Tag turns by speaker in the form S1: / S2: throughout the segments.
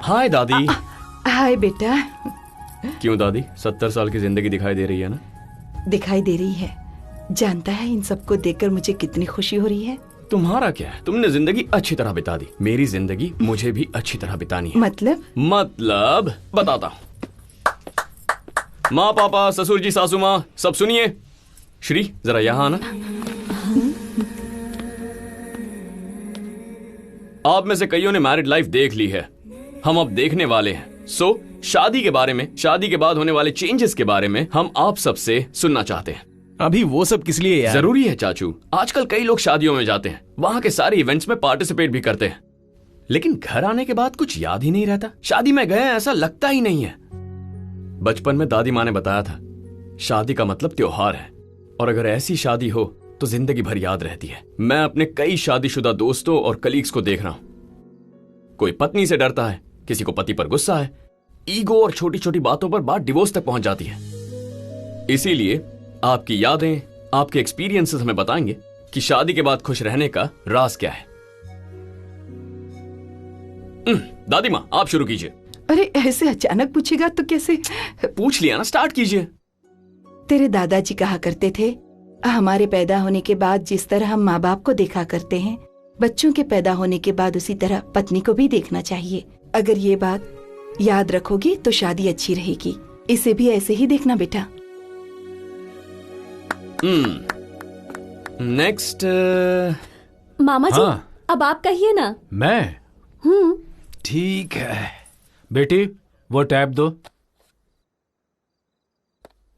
S1: हाय दादी।
S2: हाय बेटा।
S1: क्यों दादी, 70 साल की जिंदगी दिखाई दे रही है ना?
S2: दिखाई दे रही है। जानता है इन सबको देखकर मुझे कितनी खुशी हो रही है।
S1: तुम्हारा क्या है, तुमने जिंदगी अच्छी तरह बिता दी। मेरी जिंदगी मुझे भी अच्छी तरह बितानी है।
S2: मतलब
S1: बताता हूँ। माँ पापा ससुर जी सासू माँ सब सुनिए। श्री जरा यहाँ आना। आप में से कईयों ने मैरिड लाइफ देख ली है, हम अब देखने वाले हैं। शादी के बारे में, शादी के बाद होने वाले चेंजेस के बारे में हम आप सबसे सुनना चाहते हैं।
S3: अभी वो सब किस लिए यार?
S1: जरूरी है चाचू। आजकल कई लोग शादियों में जाते हैं, वहां के सारे इवेंट्स में पार्टिसिपेट भी करते हैं, लेकिन घर आने के बाद कुछ याद ही नहीं रहता। शादी में गए ऐसा लगता ही नहीं है। बचपन में दादी माँ ने बताया था, शादी का मतलब त्योहार है, और अगर ऐसी शादी हो तो जिंदगी भर याद रहती है। मैं अपने कई शादीशुदा दोस्तों और कलीग्स को देख रहा हूं। कोई पत्नी से डरता है, किसी को पति पर गुस्सा है, ईगो और छोटी छोटी बातों पर बात डिवोर्स तक पहुंच जाती है। इसीलिए आपकी यादें, आपके एक्सपीरियंसेस हमें बताएंगे कि शादी के बाद खुश रहने का राज क्या है। दादी माँ आप शुरू कीजिए।
S2: अरे ऐसे अचानक पूछेगा तो कैसे?
S1: पूछ लिया ना, स्टार्ट कीजिए।
S2: तेरे दादाजी कहा करते थे, हमारे पैदा होने के बाद जिस तरह हम माँ बाप को देखा करते हैं, बच्चों के पैदा होने के बाद उसी तरह पत्नी को भी देखना चाहिए। अगर ये बात याद रखोगी तो शादी अच्छी रहेगी। इसे भी ऐसे ही देखना बेटा।
S1: नेक्स्ट।
S4: मामा जी अब आप कहिए ना।
S3: मैं? ठीक है बेटी, वो टैब दो।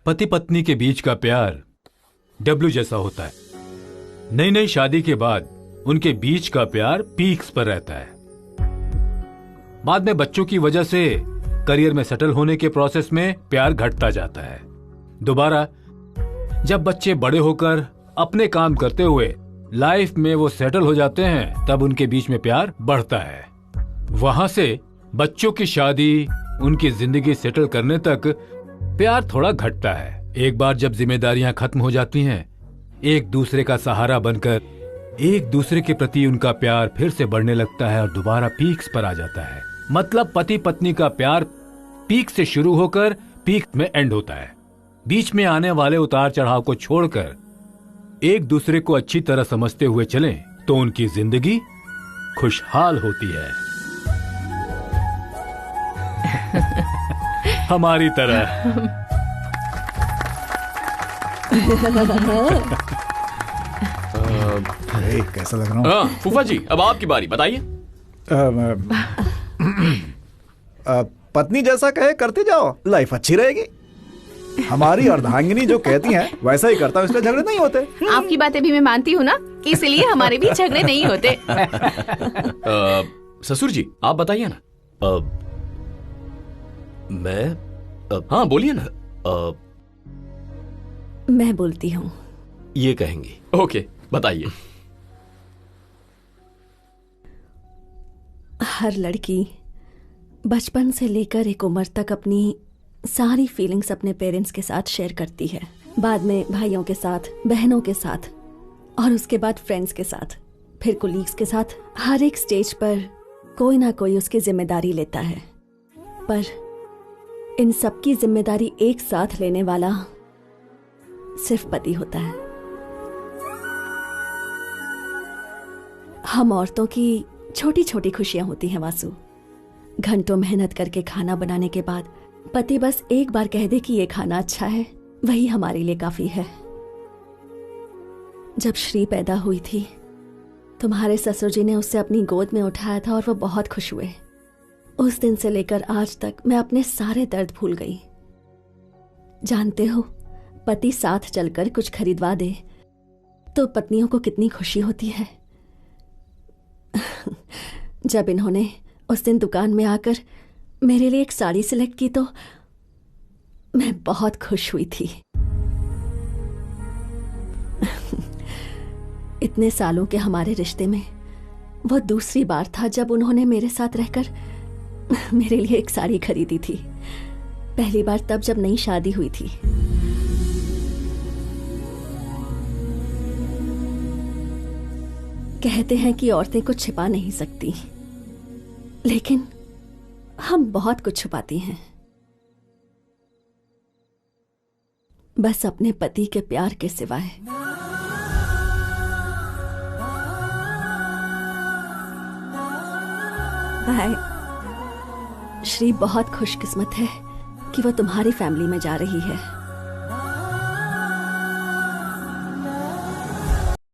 S3: पति पत्नी के बीच का प्यार डब्ल्यू जैसा होता है। नई नई शादी के बाद उनके बीच का प्यार पीक्स पर रहता है। बाद में बच्चों की वजह से करियर में सेटल होने के प्रोसेस में प्यार घटता जाता है। दोबारा जब बच्चे बड़े होकर अपने काम करते हुए लाइफ में वो सेटल हो जाते हैं, तब उनके बीच में प्यार बढ़ता है। वहां से बच्चों की शादी, उनकी जिंदगी सेटल करने तक प्यार थोड़ा घटता है। एक बार जब जिम्मेदारियां खत्म हो जाती हैं, एक दूसरे का सहारा बनकर एक दूसरे के प्रति उनका प्यार फिर से बढ़ने लगता है और दोबारा पीक्स पर आ जाता है। मतलब पति पत्नी का प्यार पीक से शुरू होकर पीक में एंड होता है। बीच में आने वाले उतार चढ़ाव को छोड़कर एक दूसरे को अच्छी तरह समझते हुए चलें तो उनकी जिंदगी खुशहाल होती है। हमारी तरह।
S5: कैसा लग रहा हूँ?
S1: फूफा जी अब आपकी बारी, बताइए।
S5: पत्नी जैसा कहे करते जाओ, लाइफ अच्छी रहेगी। हमारी अर्धांगिनी जो कहती हैं वैसा ही करता हूँ, इसलिए झगड़े नहीं होते।
S4: आपकी बातें भी मैं मानती हूँ ना, इसलिए हमारे भी झगड़े नहीं होते।
S1: ससुर जी आप बताइए ना।
S6: मैं
S1: हाँ बोलिए ना।
S4: मैं बोलती हूँ।
S6: ये कहेंगी।
S1: ओके बताइए।
S4: हर लड़की बचपन से लेकर एक उम्र तक अपनी सारी फीलिंग्स अपने पेरेंट्स के साथ शेयर करती है, बाद में भाइयों के साथ, बहनों के साथ, और उसके बाद फ्रेंड्स के साथ, फिर कोलीग्स के साथ। हर एक स्टेज पर कोई ना कोई उसकी जिम्मेदारी लेता है, पर इन सबकी जिम्मेदारी एक साथ लेने वाला सिर्फ पति होता है। हम औरतों की छोटी छोटी खुशियां होती हैं वासु। घंटों मेहनत करके खाना बनाने के बाद पति बस एक बार कह दे कि ये खाना अच्छा है, वही हमारे लिए काफी है। जब श्री पैदा हुई थी, तुम्हारे ससुर जी ने उसे अपनी गोद में उठाया था और वो बहुत खुश हुए। उस दिन से लेकर आज तक मैं अपने सारे दर्द भूल गई। जानते हो, पति साथ चलकर कुछ खरीदवा दे तो पत्नियों को कितनी खुशी होती है। जब इन्होंने उस दिन दुकान में आकर मेरे लिए एक साड़ी सिलेक्ट की तो मैं बहुत खुश हुई थी। इतने सालों के हमारे रिश्ते में वो दूसरी बार था जब उन्होंने मेरे साथ रहकर मेरे लिए एक साड़ी खरीदी थी। पहली बार तब जब नई शादी हुई थी। कहते हैं कि औरतें कुछ छिपा नहीं सकती, लेकिन हम बहुत कुछ छुपाती हैं, बस अपने पति के प्यार के सिवाय। भाई, श्री बहुत खुशकिस्मत है कि वो तुम्हारी फैमिली में जा रही है।